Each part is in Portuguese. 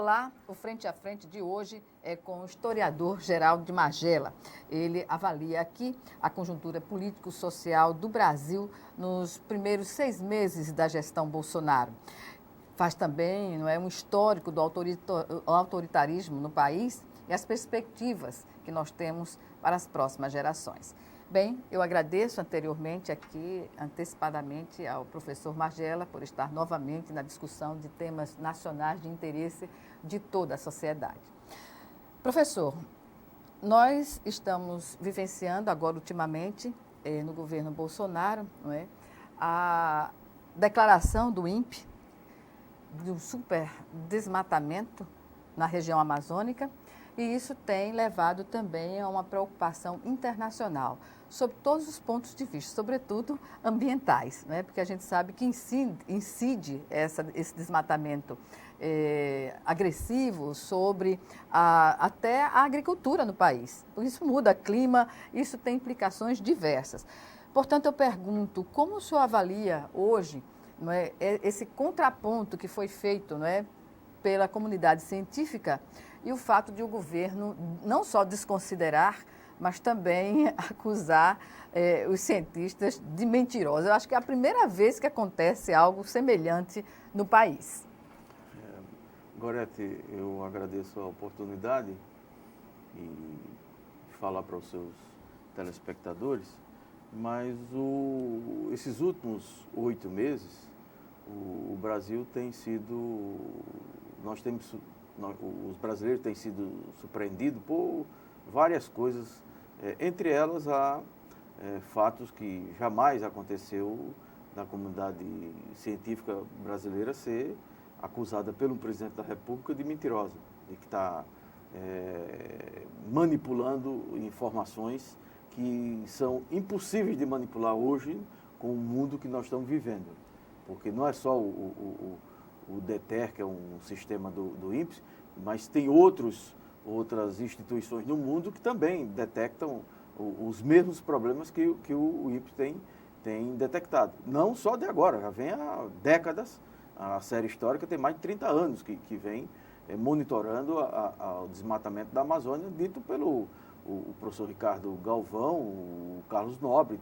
Olá, o Frente a Frente de hoje é com o historiador Geraldo de Magela. Ele avalia aqui a conjuntura político-social do Brasil nos primeiros 6 meses da gestão Bolsonaro. Faz também um histórico do autoritarismo no país e as perspectivas que nós temos para as próximas gerações. Bem, eu agradeço anteriormente aqui, antecipadamente, ao professor Magela por estar novamente na discussão de temas nacionais de interesse de toda a sociedade. Professor, nós estamos vivenciando agora, ultimamente, no governo Bolsonaro, a declaração do INPE de um super desmatamento na região amazônica, e isso tem levado também a uma preocupação internacional sobre todos os pontos de vista, sobretudo ambientais, porque a gente sabe que incide esse desmatamento agressivo sobre até a agricultura no país. Isso muda o clima, isso tem implicações diversas. Portanto, eu pergunto, como o senhor avalia hoje esse contraponto que foi feito pela comunidade científica e o fato de o governo não só desconsiderar, mas também acusar os cientistas de mentirosos? Eu acho que é a primeira vez que acontece algo semelhante no país. Gorete, eu agradeço a oportunidade e falar para os seus telespectadores, mas esses últimos 8 meses, o Brasil tem sido, os brasileiros têm sido surpreendidos por várias coisas, entre elas há fatos que jamais aconteceu da comunidade científica brasileira ser acusada pelo presidente da República de mentirosa, e que está manipulando informações que são impossíveis de manipular hoje com o mundo que nós estamos vivendo. Porque não é só o DETER, que é um sistema do INPE, mas tem outras instituições no mundo que também detectam os mesmos problemas que o INPE tem detectado. Não só de agora, já vem há décadas, a série histórica tem mais de 30 anos que vem monitorando o desmatamento da Amazônia, dito pelo o professor Ricardo Galvão, o Carlos Nobre.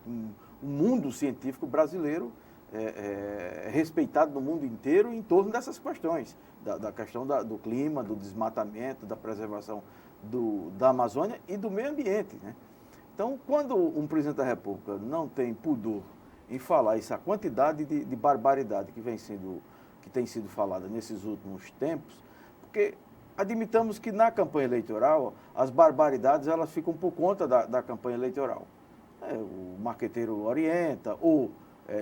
O mundo científico brasileiro é respeitado no mundo inteiro em torno dessas questões, da questão do clima, do desmatamento, da preservação da Amazônia e do meio ambiente, Então, quando um presidente da República não tem pudor em falar essa quantidade de barbaridade que tem sido falada nesses últimos tempos, porque admitamos que na campanha eleitoral as barbaridades elas ficam por conta da campanha eleitoral. O marqueteiro orienta, ou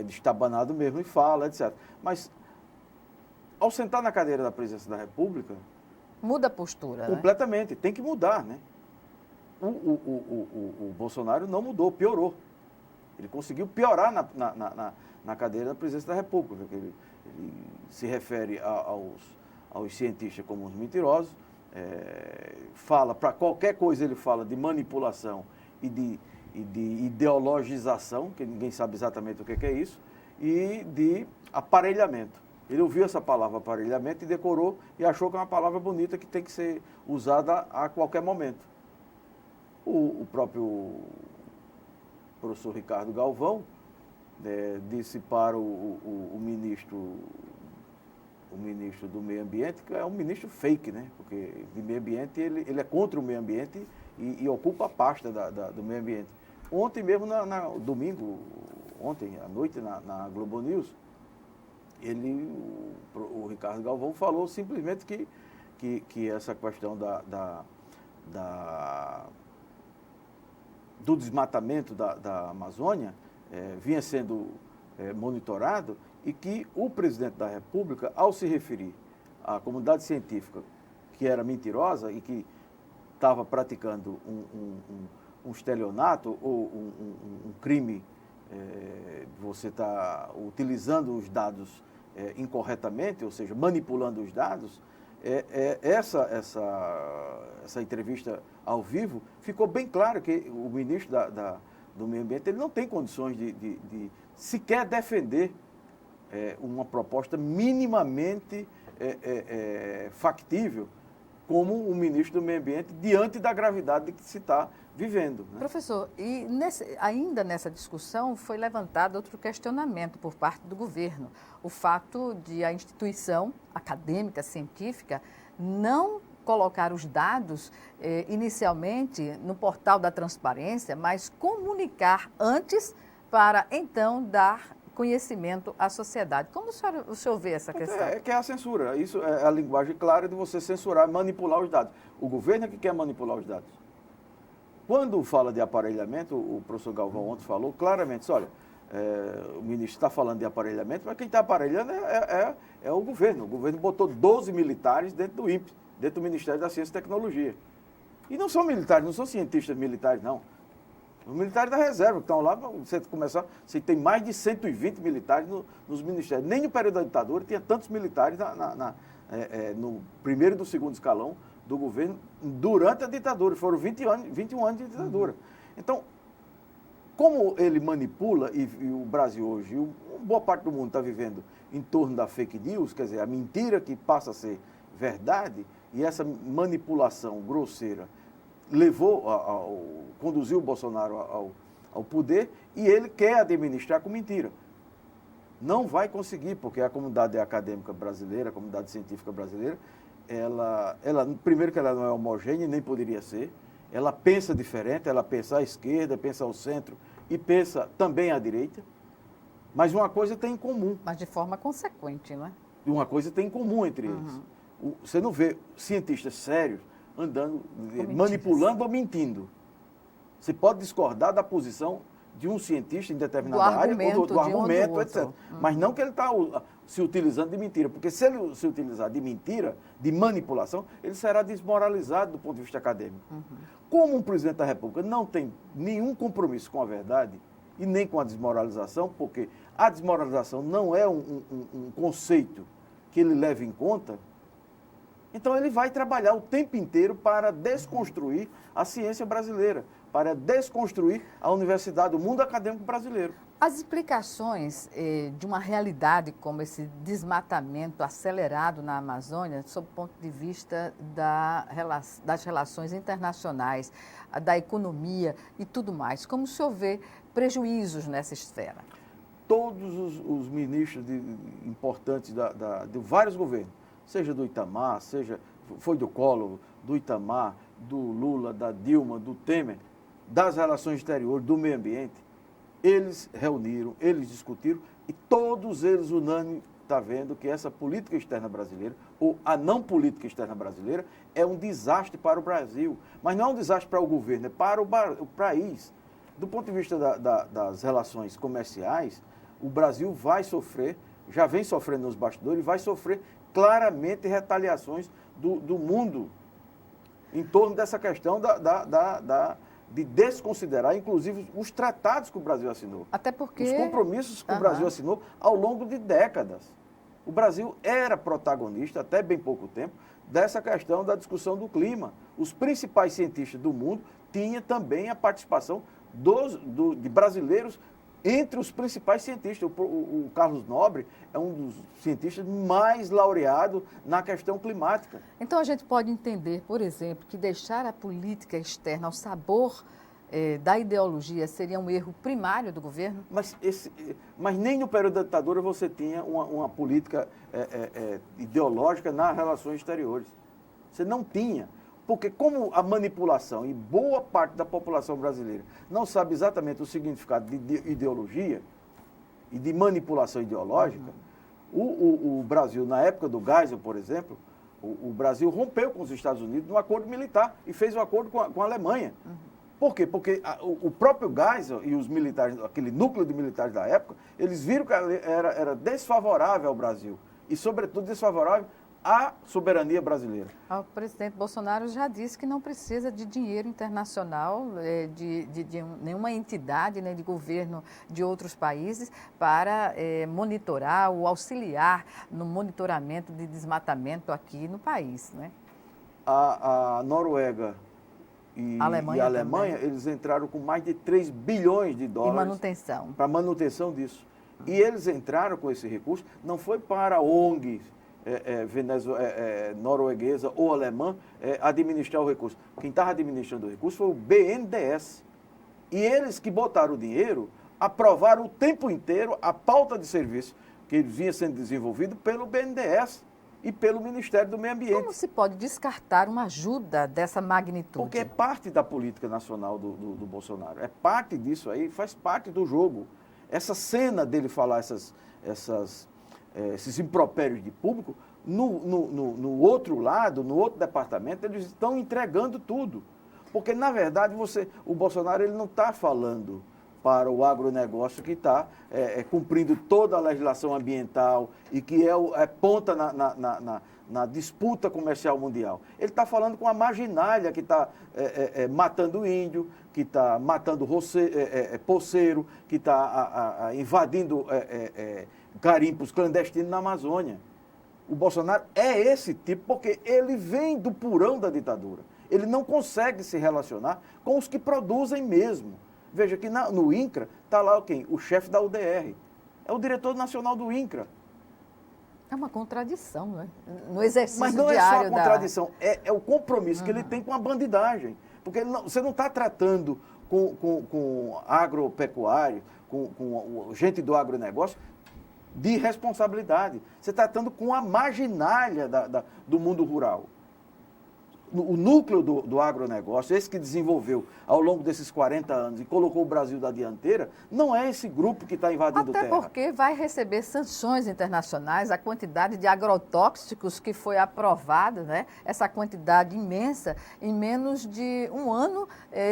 destabanado mesmo e fala, etc. Mas, ao sentar na cadeira da presidência da República... Muda a postura, completamente, tem que mudar, O Bolsonaro não mudou, piorou. Ele conseguiu piorar na cadeira da presidência da República. Ele se refere aos cientistas como os mentirosos, fala, para qualquer coisa ele fala de manipulação e de ideologização, que ninguém sabe exatamente o que é isso, e de aparelhamento. Ele ouviu essa palavra aparelhamento e decorou e achou que é uma palavra bonita que tem que ser usada a qualquer momento. O próprio professor Ricardo Galvão disse para o ministro do Meio Ambiente, que é um ministro fake, porque de meio ambiente ele é contra o meio ambiente e ocupa a pasta do meio ambiente. Ontem mesmo, domingo, ontem à noite, na Globo News, o Ricardo Galvão falou simplesmente que essa questão do desmatamento da Amazônia vinha sendo monitorado, e que o presidente da República, ao se referir à comunidade científica que era mentirosa e que estava praticando um estelionato ou um crime, você está utilizando os dados incorretamente, ou seja, manipulando os dados, essa entrevista ao vivo, ficou bem claro que o ministro do Meio Ambiente ele não tem condições de sequer defender uma proposta minimamente factível como o ministro do Meio Ambiente diante da gravidade que se está vivendo. Né? Professor, e ainda nessa discussão foi levantado outro questionamento por parte do governo, o fato de a instituição acadêmica, científica, não colocar os dados inicialmente no portal da transparência, mas comunicar antes para então dar conhecimento à sociedade. Como o senhor vê essa questão? É que é a censura. Isso é a linguagem clara de você censurar, manipular os dados. O governo é que quer manipular os dados. Quando fala de aparelhamento, o professor Galvão ontem falou claramente, disse, olha, o ministro está falando de aparelhamento, mas quem está aparelhando é o governo. O governo botou 12 militares dentro do INPE, dentro do Ministério da Ciência e Tecnologia. E não são militares, não são cientistas militares, não. Os militares da reserva que estão lá, você tem mais de 120 militares nos ministérios. Nem no período da ditadura tinha tantos militares no primeiro e no segundo escalão do governo durante a ditadura. Foram 21 anos de ditadura. Então, como ele manipula, e o Brasil hoje, boa parte do mundo está vivendo em torno da fake news, quer dizer, a mentira que passa a ser verdade, e essa manipulação grosseira conduziu o Bolsonaro ao poder, e ele quer administrar com mentira. Não vai conseguir, porque a comunidade acadêmica brasileira, a comunidade científica brasileira, primeiro que ela não é homogênea, nem poderia ser, ela pensa diferente, ela pensa à esquerda, pensa ao centro e pensa também à direita, mas uma coisa tem em comum. Mas de forma consequente, não é? Uma coisa tem em comum entre eles. Você não vê cientistas sérios andando, manipulando ou mentindo. Você pode discordar da posição de um cientista em determinada área, ou do argumento, etc. Mas não que ele está se utilizando de mentira, porque se ele se utilizar de mentira, de manipulação, ele será desmoralizado do ponto de vista acadêmico. Como um presidente da República não tem nenhum compromisso com a verdade e nem com a desmoralização, porque a desmoralização não é um conceito que ele leve em conta, então ele vai trabalhar o tempo inteiro para desconstruir a ciência brasileira, para desconstruir a universidade, o mundo acadêmico brasileiro. As explicações de uma realidade como esse desmatamento acelerado na Amazônia, sob o ponto de vista das relações internacionais, da economia e tudo mais, como o senhor vê prejuízos nessa esfera? Todos os ministros importantes de vários governos, seja do Itamar, foi do Collor, do Itamar, do Lula, da Dilma, do Temer, das relações exteriores, do meio ambiente, eles reuniram, eles discutiram e todos eles unânimes estão vendo que essa política externa brasileira, ou a não política externa brasileira, é um desastre para o Brasil. Mas não é um desastre para o governo, é para o país. Do ponto de vista das relações comerciais, o Brasil vai sofrer, já vem sofrendo nos bastidores, e vai sofrer claramente retaliações do mundo em torno dessa questão de desconsiderar, inclusive, os tratados que o Brasil assinou. Até porque... Os compromissos que o Brasil assinou ao longo de décadas. O Brasil era protagonista, até bem pouco tempo, dessa questão da discussão do clima. Os principais cientistas do mundo tinham também a participação de brasileiros entre os principais cientistas. O Carlos Nobre é um dos cientistas mais laureados na questão climática. Então, a gente pode entender, por exemplo, que deixar a política externa ao sabor da ideologia seria um erro primário do governo? Mas nem no período da ditadura você tinha uma política ideológica nas relações exteriores. Você não tinha. Porque como a manipulação e boa parte da população brasileira não sabe exatamente o significado de ideologia e de manipulação ideológica, o Brasil, na época do Geisel, por exemplo, o Brasil rompeu com os Estados Unidos num acordo militar e fez um acordo com a Alemanha. Por quê? Porque o próprio Geisel e os militares, aquele núcleo de militares da época, eles viram que era desfavorável ao Brasil e, sobretudo, desfavorável à soberania brasileira. O presidente Bolsonaro já disse que não precisa de dinheiro internacional, de nenhuma entidade, nem de governo de outros países para monitorar ou auxiliar no monitoramento de desmatamento aqui no país, né? A Noruega e a Alemanha, eles entraram com mais de 3 bilhões de dólares para manutenção disso. E eles entraram com esse recurso, não foi para ONGs, norueguesa ou alemã administrar o recurso. Quem estava administrando o recurso foi o BNDES. E eles que botaram o dinheiro, aprovaram o tempo inteiro a pauta de serviço que vinha sendo desenvolvido pelo BNDES e pelo Ministério do Meio Ambiente. Como se pode descartar uma ajuda dessa magnitude? Porque é parte da política nacional do Bolsonaro. É parte disso aí, faz parte do jogo. Essa cena dele falar esses impropérios de público, no outro lado, no outro departamento, eles estão entregando tudo. Porque, na verdade, o Bolsonaro ele não está falando para o agronegócio que está cumprindo toda a legislação ambiental e que é ponta na disputa comercial mundial. Ele está falando com a marginalia que está matando índio, que está matando poceiro, que está invadindo garimpos clandestinos na Amazônia. O Bolsonaro é esse tipo porque ele vem do purão da ditadura. Ele não consegue se relacionar com os que produzem mesmo. Veja que no INCRA está lá quem? O chefe da UDR. É o diretor nacional do INCRA. É uma contradição, né? No exercício Mas não diário é só a contradição, é o compromisso que ele tem com a bandidagem. Porque você não está tratando com agropecuário, com gente do agronegócio, de responsabilidade. Você está tratando com a marginalia do mundo rural. O núcleo do agronegócio, esse que desenvolveu ao longo desses 40 anos e colocou o Brasil da dianteira, não é esse grupo que está invadindo terra. Até porque vai receber sanções internacionais, a quantidade de agrotóxicos que foi aprovada, né? Essa quantidade imensa, em menos de um ano,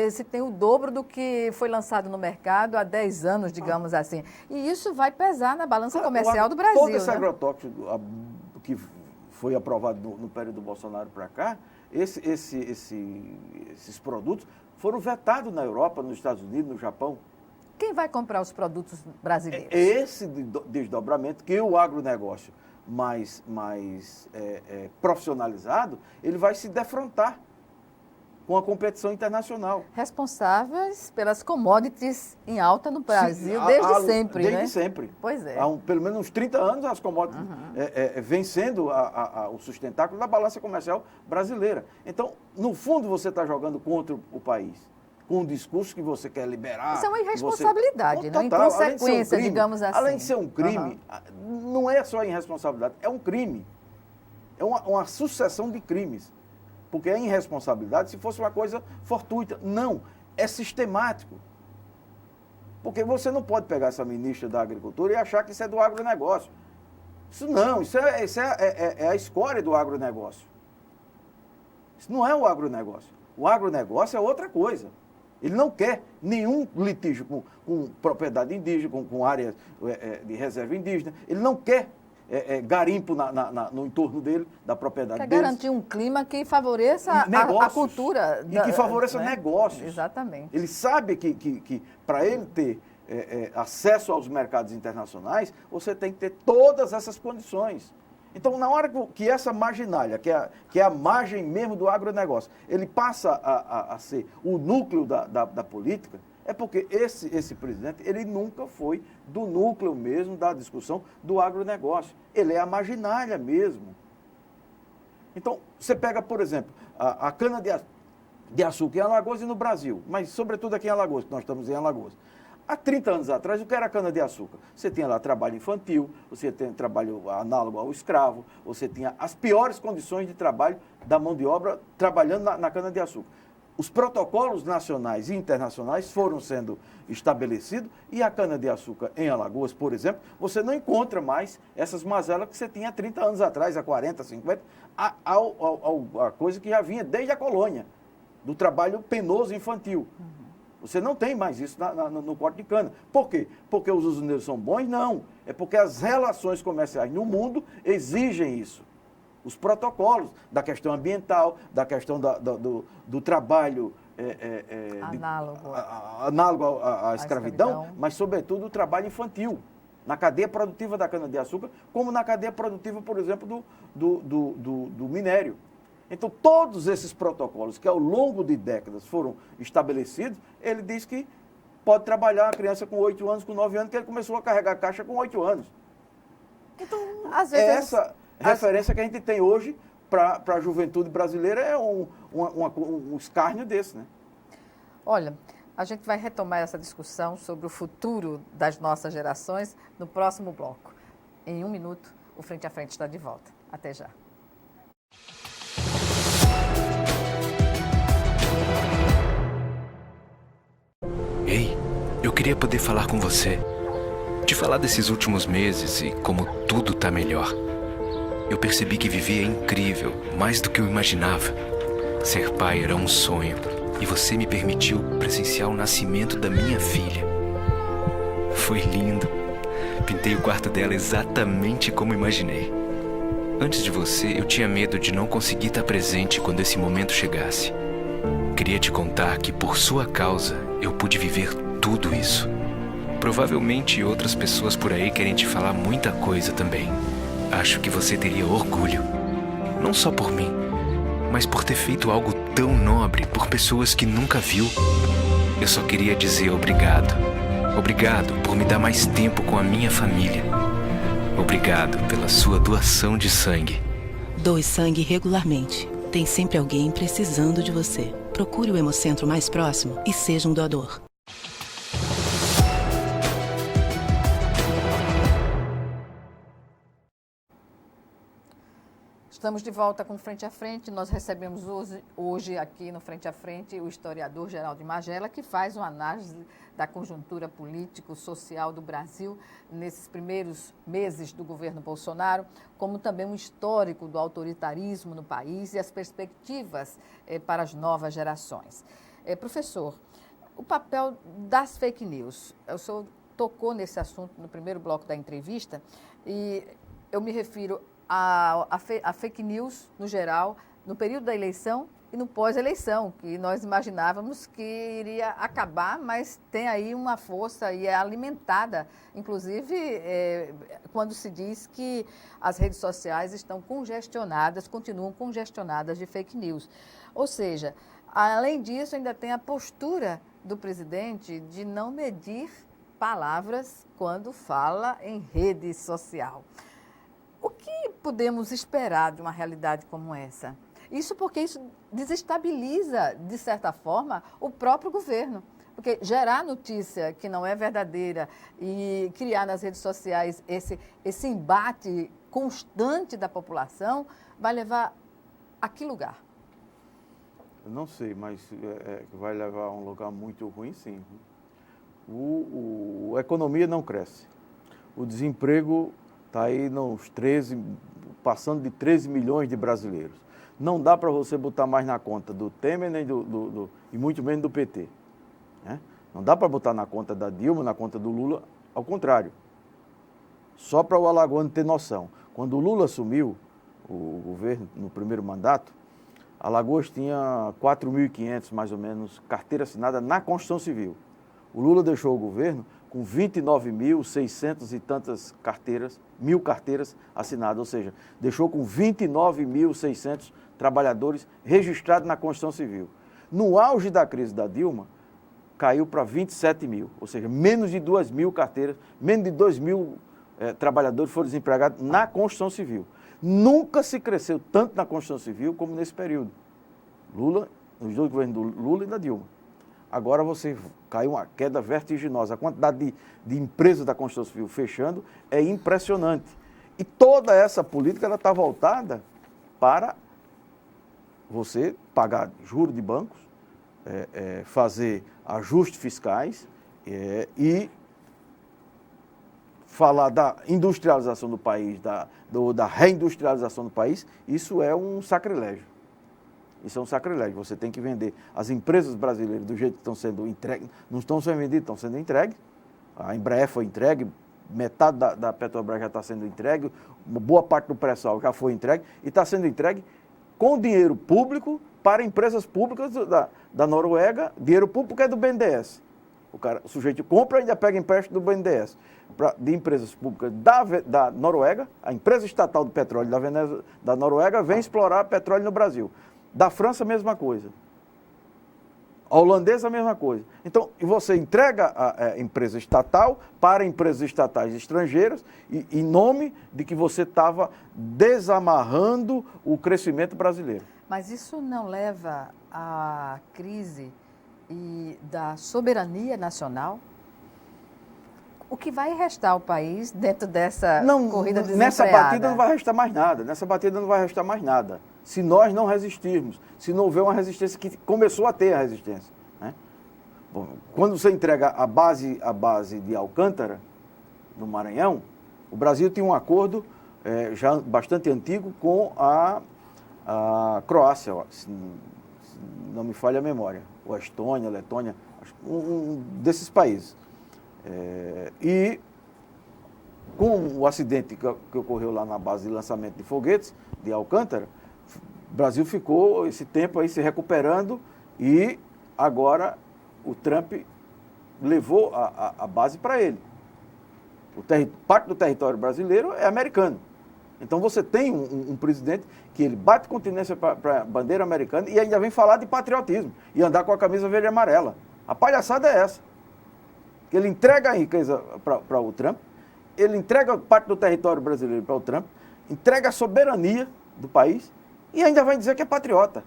se tem o dobro do que foi lançado no mercado há 10 anos, digamos assim. E isso vai pesar na balança comercial do Brasil. Todo esse né? agrotóxico que foi aprovado no período do Bolsonaro para cá, esses produtos foram vetados na Europa, nos Estados Unidos, no Japão. Quem vai comprar os produtos brasileiros? Esse desdobramento que o agronegócio mais profissionalizado, ele vai se defrontar com a competição internacional. Responsáveis pelas commodities em alta no Brasil desde sempre, né? Desde sempre. Pois é. Há pelo menos uns 30 anos as commodities vêm sendo o sustentáculo da balança comercial brasileira. Então, no fundo, você está jogando contra o país, com um discurso que você quer liberar. Isso é uma irresponsabilidade, né? Inconsequência, digamos assim. Além de ser um crime, não é só irresponsabilidade, é um crime. É uma sucessão de crimes. Porque é irresponsabilidade se fosse uma coisa fortuita. Não, é sistemático. Porque você não pode pegar essa ministra da Agricultura e achar que isso é do agronegócio. Isso não, isso é a escória do agronegócio. Isso não é o agronegócio. O agronegócio é outra coisa. Ele não quer nenhum litígio com propriedade indígena, com áreas de reserva indígena. Ele não quer garimpo no entorno dele, da propriedade dele. Quer garantir um clima que favoreça a cultura. E que favoreça negócios. Exatamente. Ele sabe que para ele ter acesso aos mercados internacionais, você tem que ter todas essas condições. Então, na hora que essa marginalia, que é a margem mesmo do agronegócio, ele passa a ser o núcleo da política, é porque esse presidente, ele nunca foi do núcleo mesmo da discussão do agronegócio. Ele é a marginalia mesmo. Então, você pega, por exemplo, a cana-de-açúcar em Alagoas e no Brasil, mas sobretudo aqui em Alagoas, que nós estamos em Alagoas. Há 30 anos atrás, o que era cana-de-açúcar? Você tinha lá trabalho infantil, você tinha trabalho análogo ao escravo, você tinha as piores condições de trabalho da mão de obra trabalhando na cana-de-açúcar. Os protocolos nacionais e internacionais foram sendo estabelecidos e a cana-de-açúcar em Alagoas, por exemplo, você não encontra mais essas mazelas que você tinha há 30 anos atrás, há 40, 50, a coisa que já vinha desde a colônia, do trabalho penoso infantil. Você não tem mais isso no corte de cana. Por quê? Porque os usineiros são bons? Não. É porque as relações comerciais no mundo exigem isso. Os protocolos da questão ambiental, da questão do trabalho análogo à escravidão, mas, sobretudo, o trabalho infantil, na cadeia produtiva da cana-de-açúcar, como na cadeia produtiva, por exemplo, do minério. Então, todos esses protocolos que, ao longo de décadas, foram estabelecidos, ele diz que pode trabalhar uma criança com 8 anos, com 9 anos, que ele começou a carregar caixa com 8 anos. Então, às vezes referência que a gente tem hoje para a juventude brasileira é um escárnio desse, né? Olha, a gente vai retomar essa discussão sobre o futuro das nossas gerações no próximo bloco. Em 1 minuto, o Frente a Frente está de volta. Até já. Ei, eu queria poder falar com você. Te falar desses últimos meses e como tudo tá melhor. Eu percebi que viver é incrível, mais do que eu imaginava. Ser pai era um sonho e você me permitiu presenciar o nascimento da minha filha. Foi lindo. Pintei o quarto dela exatamente como imaginei. Antes de você, eu tinha medo de não conseguir estar presente quando esse momento chegasse. Queria te contar que, por sua causa, eu pude viver tudo isso. Provavelmente outras pessoas por aí querem te falar muita coisa também. Acho que você teria orgulho. Não só por mim, mas por ter feito algo tão nobre por pessoas que nunca viu. Eu só queria dizer obrigado. Obrigado por me dar mais tempo com a minha família. Obrigado pela sua doação de sangue. Doe sangue regularmente. Tem sempre alguém precisando de você. Procure o Hemocentro mais próximo e seja um doador. Estamos de volta com Frente a Frente. Nós recebemos hoje aqui no Frente a Frente o historiador Geraldo Magela, que faz uma análise da conjuntura político-social do Brasil nesses primeiros meses do governo Bolsonaro, como também um histórico do autoritarismo no país e as perspectivas para as novas gerações. Professor, o papel das fake news. O senhor tocou nesse assunto no primeiro bloco da entrevista e eu me refiro a fake news, no geral, no período da eleição e no pós-eleição, que nós imaginávamos que iria acabar, mas tem aí uma força e é alimentada, inclusive quando se diz que as redes sociais estão congestionadas, continuam congestionadas de fake news. Ou seja, além disso, ainda tem a postura do presidente de não medir palavras quando fala em rede social. O que podemos esperar de uma realidade como essa? Isso porque isso desestabiliza, de certa forma, o próprio governo. Porque gerar notícia que não é verdadeira e criar nas redes sociais esse embate constante da população vai levar a que lugar? Eu não sei, mas vai levar a um lugar muito ruim, sim. A economia não cresce. O desemprego está aí nos 13, passando de 13 milhões de brasileiros. Não dá para você botar mais na conta do Temer nem e muito menos do PT. Né? Não dá para botar na conta da Dilma, na conta do Lula, ao contrário. Só para o alagoano ter noção. Quando o Lula assumiu o governo no primeiro mandato, Alagoas tinha 4.500, mais ou menos, carteira assinada na Constituição Civil. O Lula deixou o governo com 29.600 e tantas carteiras, 1.000 carteiras assinadas, ou seja, deixou com 29.600 trabalhadores registrados na Constituição Civil. No auge da crise da Dilma, caiu para 27 mil, ou seja, menos de 2.000 carteiras, menos de 2.000 trabalhadores foram desempregados na Constituição Civil. Nunca se cresceu tanto na Constituição Civil como nesse período. Nos dois governos do Lula e da Dilma. Agora você caiu uma queda vertiginosa. A quantidade de empresas da Constituição Civil fechando é impressionante. E toda essa política está voltada para você pagar juros de bancos, fazer ajustes fiscais e falar da industrialização do país, da reindustrialização do país. Isso é um sacrilégio. Isso é um sacrilégio. Você tem que vender as empresas brasileiras do jeito que estão sendo entregues. Não estão sendo vendidas, estão sendo entregues. A Embraer foi entregue, metade da Petrobras já está sendo entregue, uma boa parte do pré-sal já foi entregue e está sendo entregue com dinheiro público para empresas públicas da Noruega, dinheiro público é do BNDES. O sujeito compra e ainda pega empréstimo do BNDES. De empresas públicas da Noruega, a empresa estatal do petróleo da Noruega vem explorar petróleo no Brasil. Da França, a mesma coisa. A holandesa, a mesma coisa. Então, você entrega a empresa estatal para empresas estatais estrangeiras em nome de que você estava desamarrando o crescimento brasileiro. Mas isso não leva à crise da soberania nacional? O que vai restar ao país dentro dessa corrida desenfreada? Nessa batida não vai restar mais nada. Nessa batida não vai restar mais nada. Se nós não resistirmos, se não houver uma resistência que começou a ter a resistência. Né? Bom, quando você entrega a base de Alcântara, no Maranhão, o Brasil tinha um acordo já bastante antigo com a Croácia, se não me falha a memória, ou a Estônia, a Letônia, um desses países. E com o acidente que ocorreu lá na base de lançamento de foguetes de Alcântara, o Brasil ficou esse tempo aí se recuperando e agora o Trump levou a base para ele. Parte do território brasileiro é americano. Então você tem um presidente que ele bate continência para a bandeira americana e ainda vem falar de patriotismo e andar com a camisa verde e amarela. A palhaçada é essa. Ele entrega a riqueza para o Trump, ele entrega parte do território brasileiro para o Trump, entrega a soberania do país e ainda vai dizer que é patriota.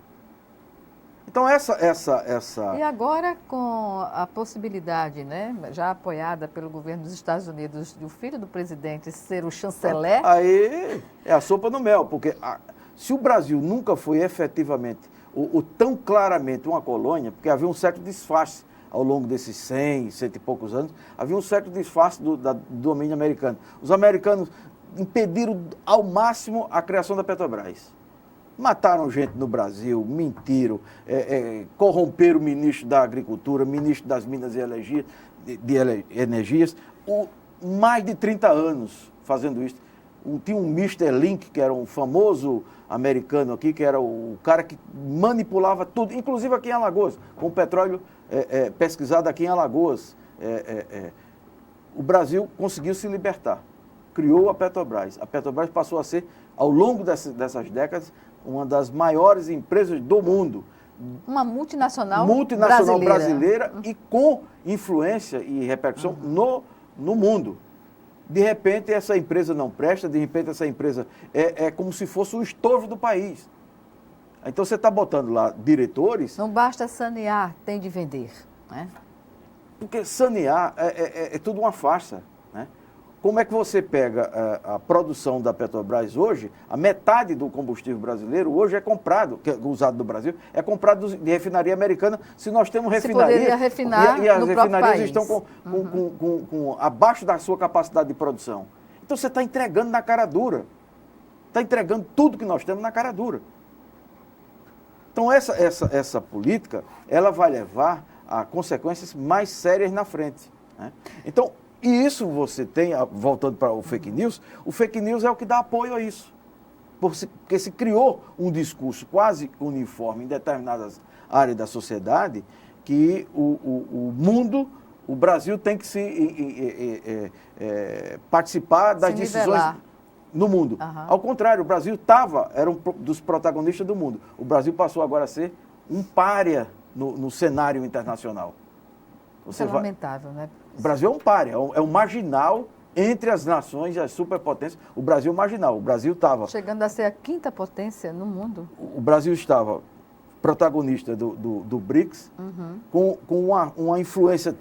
Então essa... E agora com a possibilidade, né, já apoiada pelo governo dos Estados Unidos, de o filho do presidente ser o chanceler... Aí é a sopa no mel, porque se o Brasil nunca foi efetivamente, ou tão claramente uma colônia, porque havia um certo disfarce ao longo desses 100 e poucos anos, havia um certo disfarce do domínio americano. Os americanos impediram ao máximo a criação da Petrobras. Mataram gente no Brasil, mentiram, corromperam o ministro da Agricultura, ministro das Minas e Energias, mais de 30 anos fazendo isso. Tinha um Mr. Link, que era um famoso americano aqui, que era o cara que manipulava tudo, inclusive aqui em Alagoas, com o petróleo pesquisado aqui em Alagoas. O Brasil conseguiu se libertar, criou a Petrobras. A Petrobras passou a ser, ao longo dessas décadas, uma das maiores empresas do mundo. Uma multinacional brasileira e com influência e repercussão no mundo. De repente, essa empresa não presta, de repente, essa empresa é como se fosse o estorvo do país. Então, você está botando lá diretores... Não basta sanear, tem de vender, né? Porque sanear é tudo uma farsa, né? Como é que você pega a produção da Petrobras hoje, a metade do combustível brasileiro hoje é comprado, que é usado no Brasil, é comprado de refinaria americana, se nós temos refinaria... Você poderia refinar e as no refinarias país. Estão com abaixo da sua capacidade de produção. Então você está entregando na cara dura. Está entregando tudo que nós temos na cara dura. Então essa política, ela vai levar a consequências mais sérias na frente, né? Então, e isso você tem, voltando para o fake news é o que dá apoio a isso. Porque se criou um discurso quase uniforme em determinadas áreas da sociedade que o mundo, o Brasil tem que participar das decisões no mundo. Ao contrário, o Brasil era um dos protagonistas do mundo. O Brasil passou agora a ser um pária no cenário internacional. Isso é lamentável, né? O Brasil é um pária, é um marginal entre as nações e as superpotências. O Brasil é um marginal. O Brasil estava... Chegando a ser a 5ª potência no mundo. O Brasil estava protagonista do BRICS, com uma influência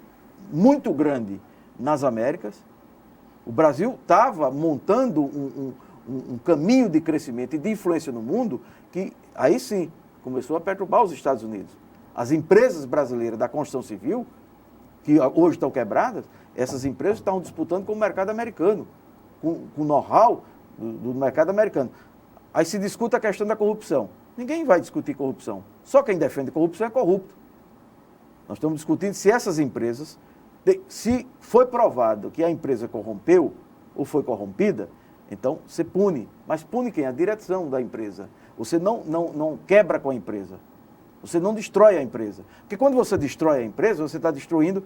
muito grande nas Américas. O Brasil estava montando um caminho de crescimento e de influência no mundo que, aí sim, começou a perturbar os Estados Unidos. As empresas brasileiras da construção civil, que hoje estão quebradas, essas empresas estão disputando com o mercado americano, com o know-how do mercado americano. Aí se discute a questão da corrupção. Ninguém vai discutir corrupção. Só quem defende corrupção é corrupto. Nós estamos discutindo se essas empresas, se foi provado que a empresa corrompeu ou foi corrompida, então você pune. Mas pune quem? A direção da empresa. Você não quebra com a empresa. Você não destrói a empresa. Porque quando você destrói a empresa, você está destruindo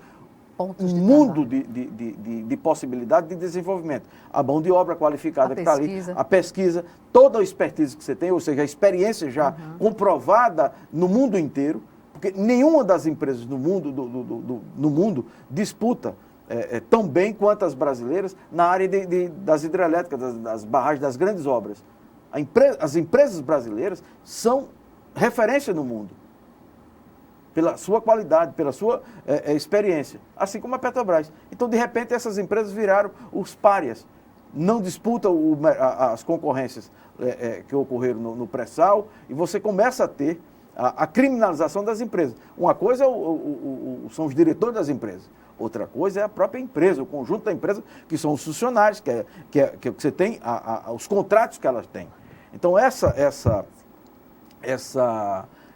um mundo de possibilidade de desenvolvimento. A mão de obra qualificada que está ali, a pesquisa, toda a expertise que você tem, ou seja, a experiência já comprovada no mundo inteiro, Porque nenhuma das empresas no mundo, no mundo disputa tão bem quanto as brasileiras na área das hidrelétricas, das barragens, das grandes obras. As empresas brasileiras são referência no mundo, pela sua qualidade, pela sua experiência, assim como a Petrobras. Então, de repente, essas empresas viraram os párias, não disputam as concorrências que ocorreram no pré-sal, e você começa a ter a criminalização das empresas. Uma coisa são os diretores das empresas, outra coisa é a própria empresa, o conjunto da empresa, que são os funcionários, que você tem, os contratos que elas têm. Então,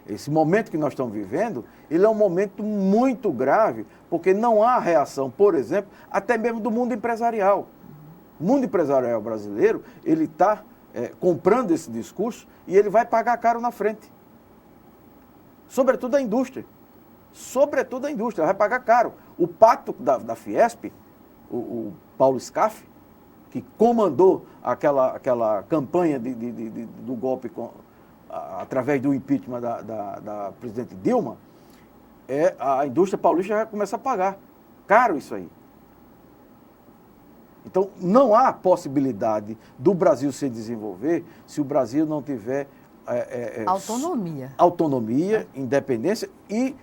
esse momento que nós estamos vivendo, ele é um momento muito grave, porque não há reação, por exemplo, até mesmo do mundo empresarial. O mundo empresarial brasileiro, ele está comprando esse discurso e ele vai pagar caro na frente. Sobretudo a indústria. Sobretudo a indústria, vai pagar caro. O pacto da Fiesp, o Paulo Scaff, que comandou aquela campanha do golpe através do impeachment da presidente Dilma, a indústria paulista já começa a pagar caro isso aí. Então, não há possibilidade do Brasil se desenvolver se o Brasil não tiver autonomia, independência e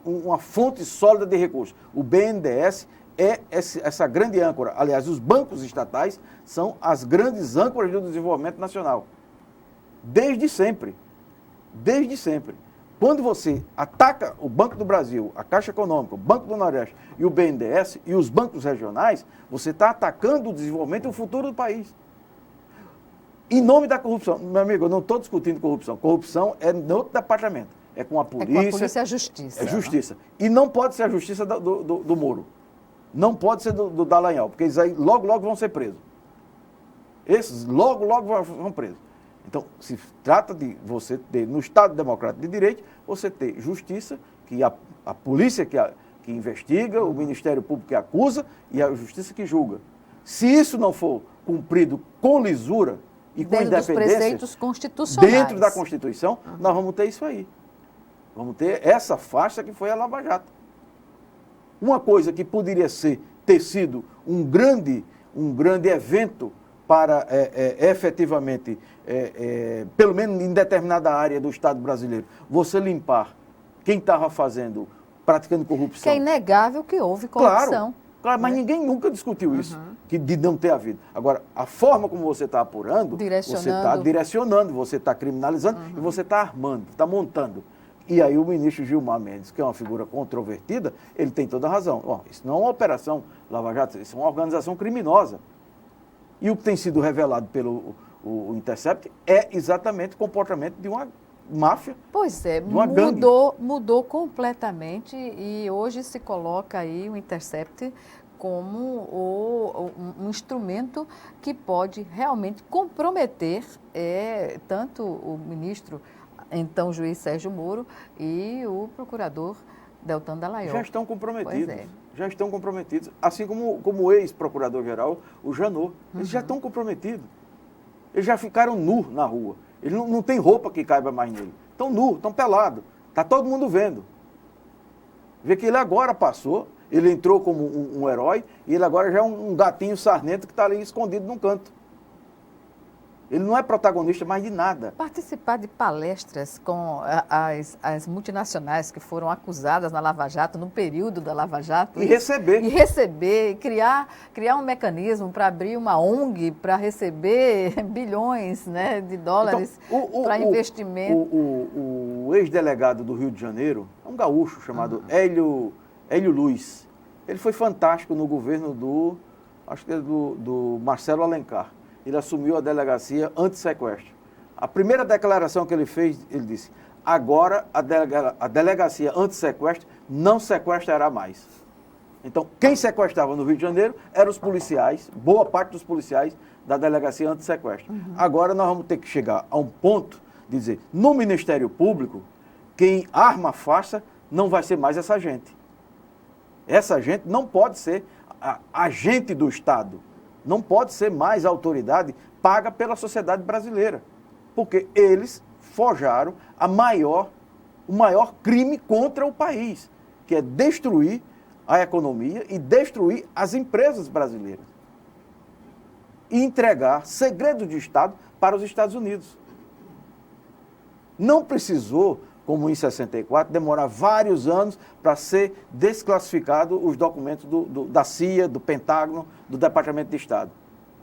uma fonte sólida de recursos. O BNDES é essa grande âncora. Aliás, os bancos estatais são as grandes âncoras do desenvolvimento nacional. Desde sempre. Desde sempre. Quando você ataca o Banco do Brasil, a Caixa Econômica, o Banco do Nordeste e o BNDES e os bancos regionais, você está atacando o desenvolvimento e o futuro do país. Em nome da corrupção. Meu amigo, eu não estou discutindo corrupção. Corrupção é no outro departamento. É com a polícia. É com a polícia e a justiça. É justiça. E não pode ser a justiça do Moro. Não pode ser do Dallagnol, porque eles aí logo vão ser presos. Esses logo vão presos. Então, se trata de você ter, no Estado Democrático de Direito, você ter justiça, que a polícia que investiga, o Ministério Público que acusa e a justiça que julga. Se isso não for cumprido com lisura e com independência, dos preceitos constitucionais, dentro da Constituição, nós vamos ter isso aí. Vamos ter essa faixa que foi a Lava Jato. Uma coisa que poderia ter sido um grande evento para efetivamente, pelo menos em determinada área do Estado brasileiro, você limpar quem estava praticando corrupção. Que é inegável que houve corrupção. Claro, mas ninguém nunca discutiu isso, de não ter havido. Agora, a forma como você está apurando, você está direcionando, você está criminalizando e você está armando, está montando. E aí o ministro Gilmar Mendes, que é uma figura controvertida, ele tem toda a razão. Isso não é uma operação Lava Jato, isso é uma organização criminosa. E o que tem sido revelado pelo o Intercept é exatamente o comportamento de uma máfia. Pois é, de uma mudou completamente e hoje se coloca aí o Intercept como um instrumento que pode realmente comprometer tanto o ministro, então o juiz Sérgio Moro, e o procurador Deltan Dallagnol. Já estão comprometidos. Já estão comprometidos. Assim como o ex-procurador-geral, o Janot. Eles já estão comprometidos. Eles já ficaram nus na rua. Eles não têm roupa que caiba mais nele. Estão nus, estão pelados. Está todo mundo vendo. Vê que ele agora passou, ele entrou como um herói, e ele agora já é um gatinho sarnento que está ali escondido num canto. Ele não é protagonista mais de nada. Participar de palestras com as multinacionais que foram acusadas na Lava Jato, no período da Lava Jato. E receber, criar um mecanismo para abrir uma ONG, para receber bilhões, né, de dólares para investimento. O ex-delegado do Rio de Janeiro, um gaúcho chamado Hélio Luiz, ele foi fantástico no governo do Marcelo Alencar. Ele assumiu a delegacia anti-sequestro. A primeira declaração que ele fez, ele disse: agora a delegacia anti-sequestro não sequestrará mais. Então, quem sequestrava no Rio de Janeiro eram os policiais, boa parte dos policiais da delegacia anti-sequestro. Agora nós vamos ter que chegar a um ponto de dizer, no Ministério Público, quem arma a farsa não vai ser mais essa gente. Essa gente não pode ser agente do Estado. Não pode ser mais autoridade paga pela sociedade brasileira, porque eles forjaram a maior o maior crime contra o país, que é destruir a economia e destruir as empresas brasileiras. E entregar segredo de Estado para os Estados Unidos. Não precisou, como em 64, demorar vários anos para ser desclassificado os documentos da CIA, do Pentágono, do Departamento de Estado.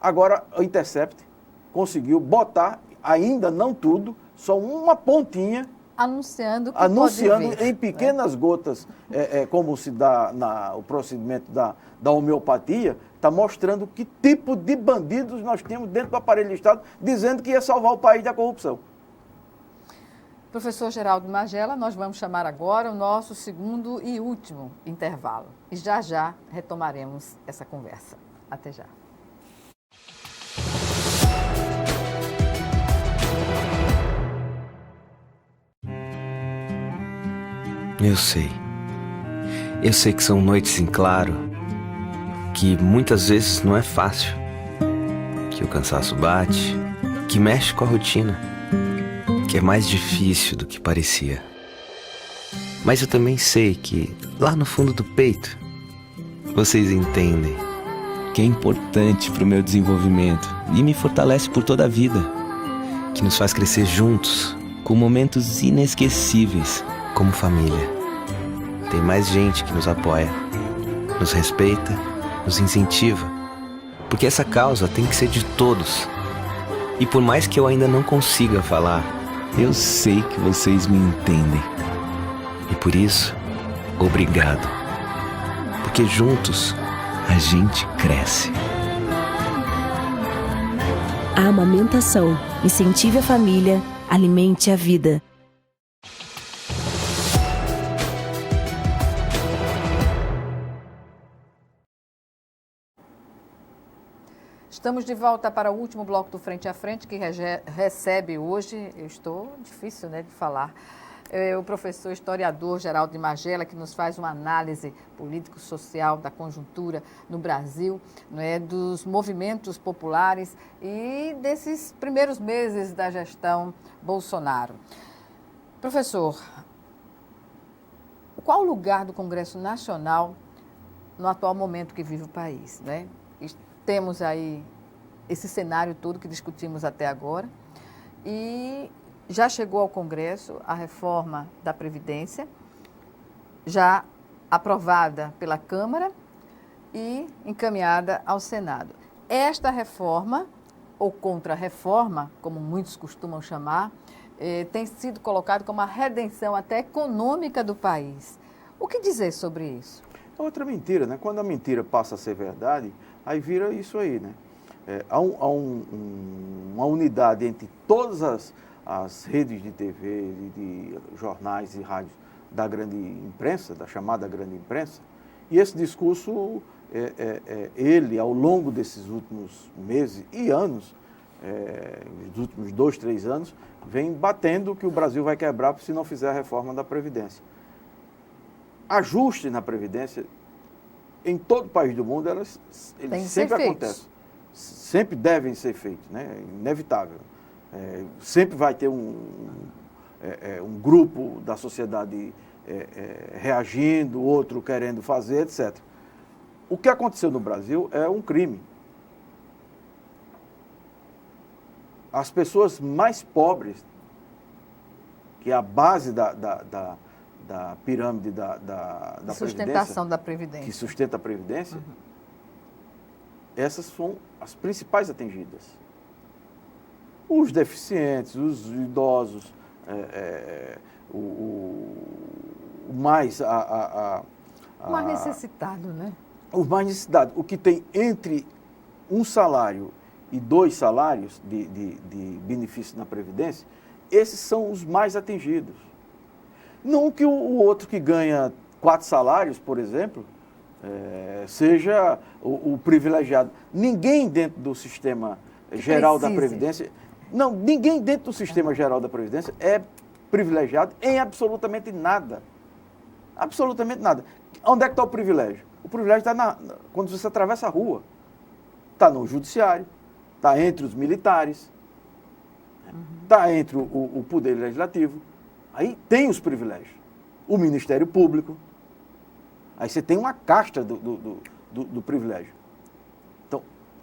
Agora, o Intercept conseguiu botar, ainda não tudo, só uma pontinha, anunciando que anunciando pode vir, em pequenas gotas, como se dá o procedimento da homeopatia, está mostrando que tipo de bandidos nós temos dentro do aparelho de Estado, dizendo que ia salvar o país da corrupção. Professor Geraldo Magela, nós vamos chamar agora o nosso segundo e último intervalo. E já já retomaremos essa conversa. Até já. Eu sei que são noites em claro, que muitas vezes não é fácil, que o cansaço bate, que mexe com a rotina, que é mais difícil do que parecia. Mas eu também sei que, lá no fundo do peito, vocês entendem que é importante para o meu desenvolvimento e me fortalece por toda a vida, que nos faz crescer juntos, com momentos inesquecíveis, como família. Tem mais gente que nos apoia, nos respeita, nos incentiva, porque essa causa tem que ser de todos. E por mais que eu ainda não consiga falar, eu sei que vocês me entendem. E por isso, obrigado. Porque juntos a gente cresce. A amamentação. Incentive a família, alimente a vida. Estamos de volta para o último bloco do Frente a Frente, que recebe hoje, difícil, né, de falar, o professor historiador Geraldo de Magela, que nos faz uma análise político-social da conjuntura no Brasil, né, dos movimentos populares e desses primeiros meses da gestão Bolsonaro. Professor, qual o lugar do Congresso Nacional no atual momento que vive o país, né? Temos aí esse cenário todo que discutimos até agora e já chegou ao Congresso a reforma da Previdência, já aprovada pela Câmara e encaminhada ao Senado. Esta reforma, ou contra-reforma, como muitos costumam chamar, tem sido colocado como a redenção até econômica do país. O que dizer sobre isso? É outra mentira, né? Quando a mentira passa a ser verdade, aí vira isso aí, né? Há uma unidade entre todas as redes de TV, de jornais e rádios da grande imprensa, da chamada grande imprensa, e esse discurso, ele, ao longo desses últimos meses e anos, nos últimos 2, 3 anos, vem batendo que o Brasil vai quebrar se não fizer a reforma da Previdência. Ajustes na Previdência, em todo país do mundo, eles sempre acontecem. Sempre devem ser feitos, né? É inevitável. Sempre vai ter um grupo da sociedade reagindo, outro querendo fazer, etc. O que aconteceu no Brasil é um crime. As pessoas mais pobres, que é a base da pirâmide da sustentação da Previdência, que sustenta a Previdência, essas são as principais atingidas. Os deficientes, os idosos, o mais necessitado, né? O mais necessitado. O que tem entre um salário e 2 salários de benefício na Previdência, esses são os mais atingidos. Não que o outro que ganha 4 salários, por exemplo, seja o privilegiado. Ninguém dentro do sistema geral da Previdência, ninguém dentro do sistema geral da Previdência é privilegiado em absolutamente nada. Absolutamente nada. Onde é que está o privilégio? O privilégio está quando você atravessa a rua. Está no judiciário, está entre os militares, está entre o poder legislativo, Aí tem os privilégios. O Ministério Público. Aí você tem uma casta do privilégio. Então,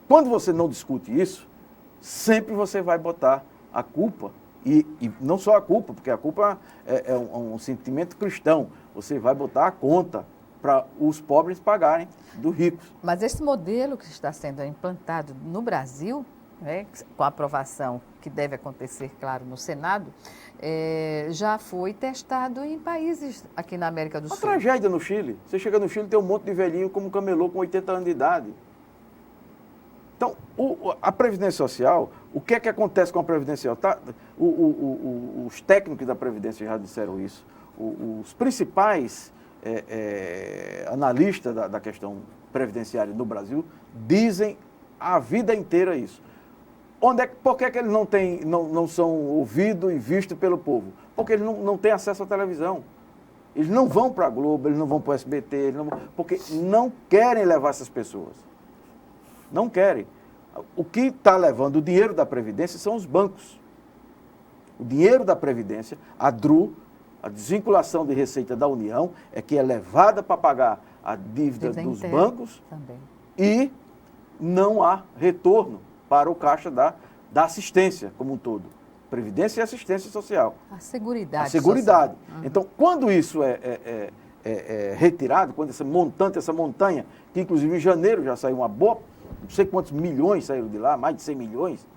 quando você não discute isso, sempre você vai botar a culpa, e não só a culpa, porque a culpa é um sentimento cristão, você vai botar a conta para os pobres pagarem dos ricos. Mas esse modelo que está sendo implantado no Brasil, né, com a aprovação que deve acontecer, claro, no Senado, já foi testado em países aqui na América do Sul. Uma tragédia no Chile. Você chega no Chile, tem um monte de velhinho como camelô com 80 anos de idade. Então, a Previdência Social, o que é que acontece com a Previdência Social? Os técnicos da Previdência já disseram isso. Os principais analistas da questão previdenciária no Brasil dizem a vida inteira isso. Por que eles não são ouvidos e vistos pelo povo? Porque eles não têm acesso à televisão. Eles não vão para a Globo, eles não vão para o SBT, porque não querem levar essas pessoas. Não querem. O que está levando o dinheiro da Previdência são os bancos. O dinheiro da Previdência, a DRU, a desvinculação de receita da União, é que é levada para pagar a dívida dos bancos também. E não há retorno para o caixa da assistência como um todo. Previdência e assistência social. A seguridade. A seguridade. Uhum. Então, quando isso é retirado, quando essa montanha, que inclusive em janeiro já saiu uma boa, não sei quantos milhões saíram de lá, mais de 100 milhões.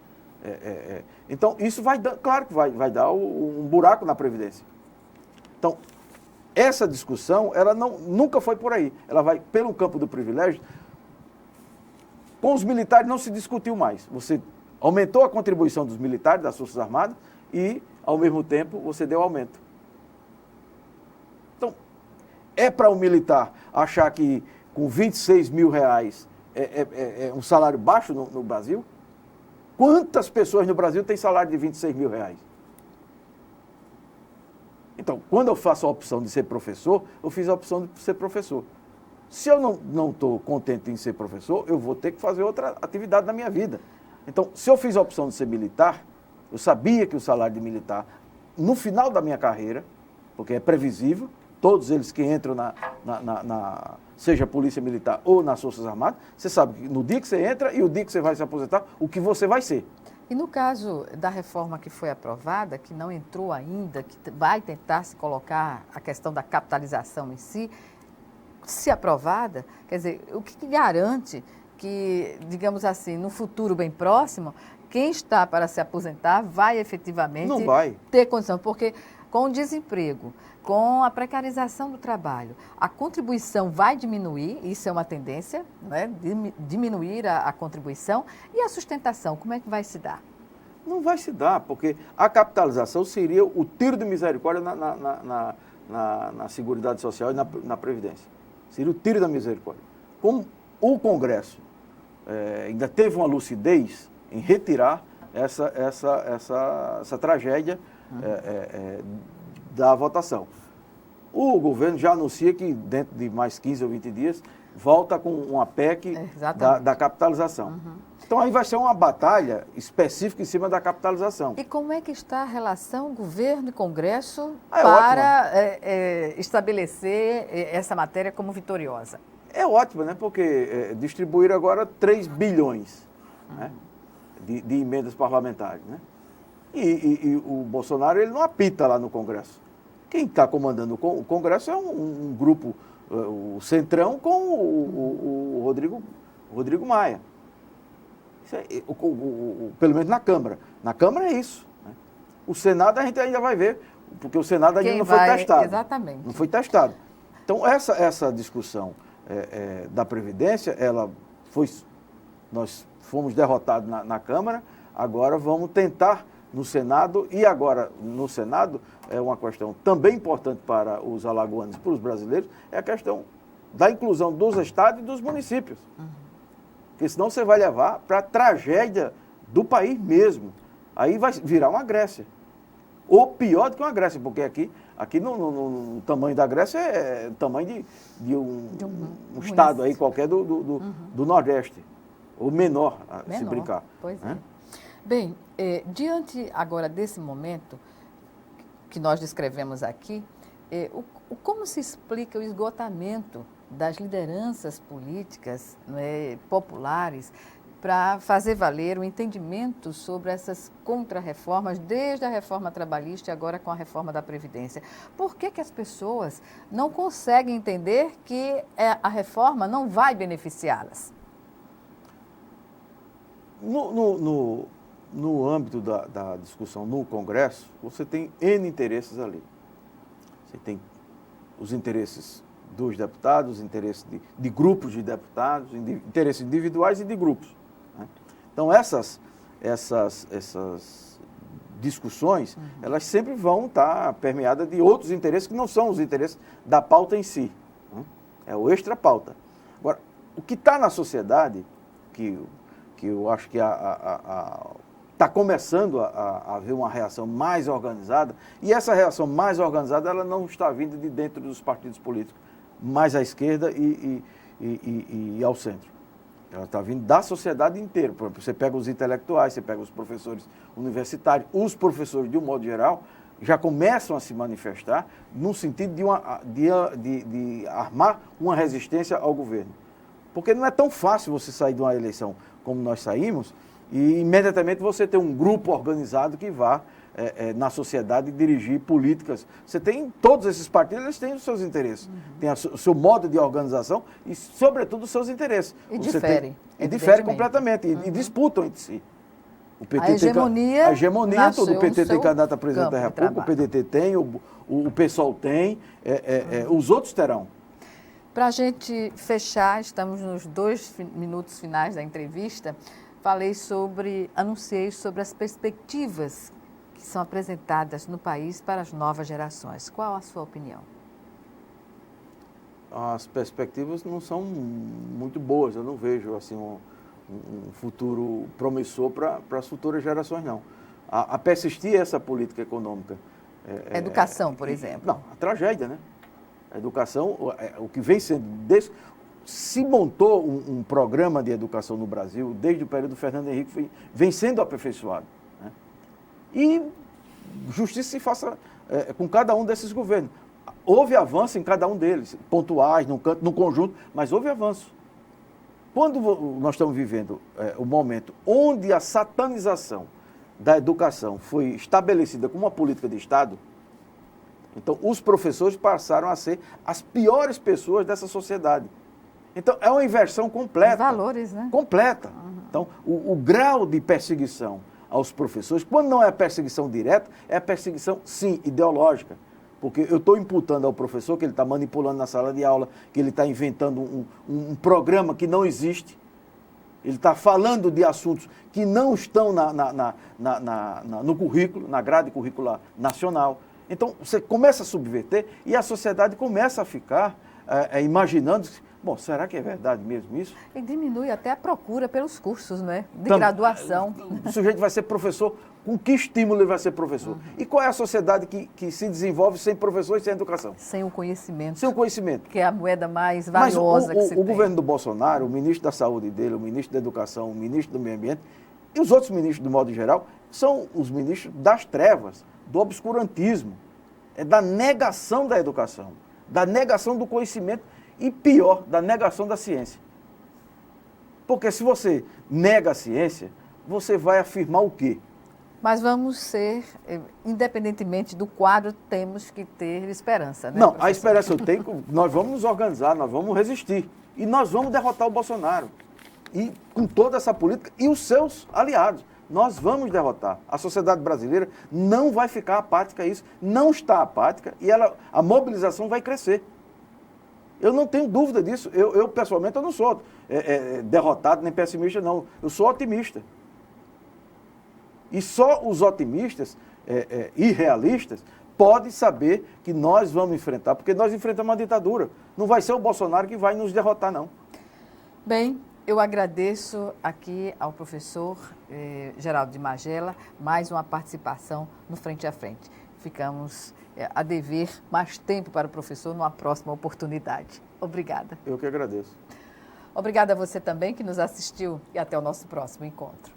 Então, isso vai dar, claro que vai dar um buraco na Previdência. Então, essa discussão, ela nunca foi por aí. Ela vai pelo campo do privilégio. Com os militares não se discutiu mais. Você aumentou a contribuição dos militares, das Forças Armadas, e, ao mesmo tempo, você deu aumento. Então, é para o militar achar que com 26 mil reais é um salário baixo no Brasil? Quantas pessoas no Brasil têm salário de 26 mil reais? Então, quando eu faço a opção de ser professor, eu fiz a opção de ser professor. Se eu não estou contente em ser professor, eu vou ter que fazer outra atividade na minha vida. Então, se eu fiz a opção de ser militar, eu sabia que o salário de militar, no final da minha carreira, porque é previsível, todos eles que entram seja Polícia Militar ou nas Forças Armadas, você sabe que no dia que você entra e o dia que você vai se aposentar, o que você vai ser. E no caso da reforma que foi aprovada, que não entrou ainda, que vai tentar se colocar a questão da capitalização em si, se aprovada, quer dizer, o que garante que, digamos assim, no futuro bem próximo, quem está para se aposentar vai efetivamente ter condição? Porque com o desemprego, com a precarização do trabalho, a contribuição vai diminuir, isso é uma tendência, né? Diminuir a contribuição, e a sustentação, como é que vai se dar? Não vai se dar, porque a capitalização seria o tiro de misericórdia na Seguridade Social e na Previdência. Seria o tiro da misericórdia. Como o Congresso ainda teve uma lucidez em retirar essa tragédia da votação. O governo já anuncia que dentro de mais 15 ou 20 dias volta com uma PEC da capitalização. Uhum. Então aí vai ser uma batalha específica em cima da capitalização. E como é que está a relação governo e Congresso para estabelecer essa matéria como vitoriosa? É ótimo, né? Porque distribuíram agora 3 bilhões né? de emendas parlamentares. Né? E o Bolsonaro ele não apita lá no Congresso. Quem está comandando o Congresso é um grupo, o Centrão, com o Rodrigo Maia. Isso pelo menos na Câmara. Na Câmara é isso. Né? O Senado a gente ainda vai ver, porque o Senado ainda não foi testado. Exatamente. Não foi testado. Então, essa discussão da Previdência, nós fomos derrotados na Câmara, agora vamos tentar no Senado, e agora no Senado é uma questão também importante para os alagoanos e para os brasileiros, é a questão da inclusão dos estados e dos municípios. Uhum. Porque senão você vai levar para a tragédia do país mesmo. Aí vai virar uma Grécia. Ou pior do que uma Grécia, porque aqui no tamanho da Grécia é o tamanho de um estado aí qualquer do Nordeste. Ou menor, se brincar. Pois é. Bem, diante agora desse momento, que nós descrevemos aqui, como se explica o esgotamento das lideranças políticas, né, populares, para fazer valer o entendimento sobre essas contrarreformas, desde a reforma trabalhista e agora com a reforma da Previdência. Por que as pessoas não conseguem entender que a reforma não vai beneficiá-las? No âmbito da discussão no Congresso, você tem N interesses ali. Você tem os interesses dos deputados, os interesses de grupos de deputados, interesses individuais e de grupos. Né? Então, essas discussões, elas sempre vão estar permeadas de outros interesses que não são os interesses da pauta em si. Né? É o extra-pauta. Agora, o que está na sociedade, que eu acho que está começando a haver uma reação mais organizada, e essa reação mais organizada ela não está vindo de dentro dos partidos políticos, mais à esquerda e ao centro. Ela está vindo da sociedade inteira. Por exemplo, você pega os intelectuais, você pega os professores universitários, os professores, de um modo geral, já começam a se manifestar no sentido de armar uma resistência ao governo. Porque não é tão fácil você sair de uma eleição como nós saímos e imediatamente você ter um grupo organizado que vá na sociedade dirigir políticas. Você tem, todos esses partidos, eles têm os seus interesses, tem o seu modo de organização e, sobretudo, os seus interesses. E diferem. E diferem completamente, e disputam entre si. O PT a hegemonia todo o PT tem candidato a presidente da República, o PDT tem, o PSOL tem, os outros terão. Para a gente fechar, estamos nos 2 minutos finais da entrevista, anunciei sobre as perspectivas que são apresentadas no país para as novas gerações. Qual a sua opinião? As perspectivas não são muito boas, eu não vejo assim um futuro promissor para as futuras gerações, não. A persistir essa política econômica. Educação, por exemplo. Não, a tragédia, né? A educação, o que vem sendo... Se montou um programa de educação no Brasil, desde o período do Fernando Henrique, vem sendo aperfeiçoado. Né? E justiça se faça com cada um desses governos. Houve avanço em cada um deles, pontuais, no conjunto, mas houve avanço. Quando nós estamos vivendo o momento onde a satanização da educação foi estabelecida como uma política de Estado, então os professores passaram a ser as piores pessoas dessa sociedade. Então, é uma inversão completa. Os valores, né? Completa. Então, o grau de perseguição aos professores, quando não é perseguição direta, é perseguição, sim, ideológica. Porque eu estou imputando ao professor que ele está manipulando na sala de aula, que ele está inventando um programa que não existe. Ele está falando de assuntos que não estão no currículo, na grade curricular nacional. Então, você começa a subverter e a sociedade começa a ficar imaginando... Bom, será que é verdade mesmo isso? E diminui até a procura pelos cursos, né? De graduação. O sujeito vai ser professor, com que estímulo ele vai ser professor? E qual é a sociedade que se desenvolve sem professor e sem educação? Sem o conhecimento. Sem o conhecimento. Que é a moeda mais valiosa que se tem. O governo do Bolsonaro, o ministro da Saúde dele, o ministro da Educação, o ministro do Meio Ambiente e os outros ministros, do modo geral, são os ministros das trevas, do obscurantismo, da negação da educação, da negação do conhecimento e, pior, da negação da ciência. Porque se você nega a ciência, você vai afirmar o quê? Mas vamos ser, independentemente do quadro, temos que ter esperança, né, Não, professor? a esperança eu tenho, nós vamos nos organizar, nós vamos resistir. E nós vamos derrotar o Bolsonaro. E com toda essa política e os seus aliados. Nós vamos derrotar. A sociedade brasileira não vai ficar apática a isso. Não está apática e a mobilização vai crescer. Eu não tenho dúvida disso. Eu pessoalmente, eu não sou derrotado nem pessimista, não. Eu sou otimista. E só os otimistas irrealistas podem saber que nós vamos enfrentar, porque nós enfrentamos uma ditadura. Não vai ser o Bolsonaro que vai nos derrotar, não. Bem, eu agradeço aqui ao professor Geraldo de Magela mais uma participação no Frente a Frente. Ficamos a dever mais tempo para o professor numa próxima oportunidade. Obrigada. Eu que agradeço. Obrigada a você também que nos assistiu e até o nosso próximo encontro.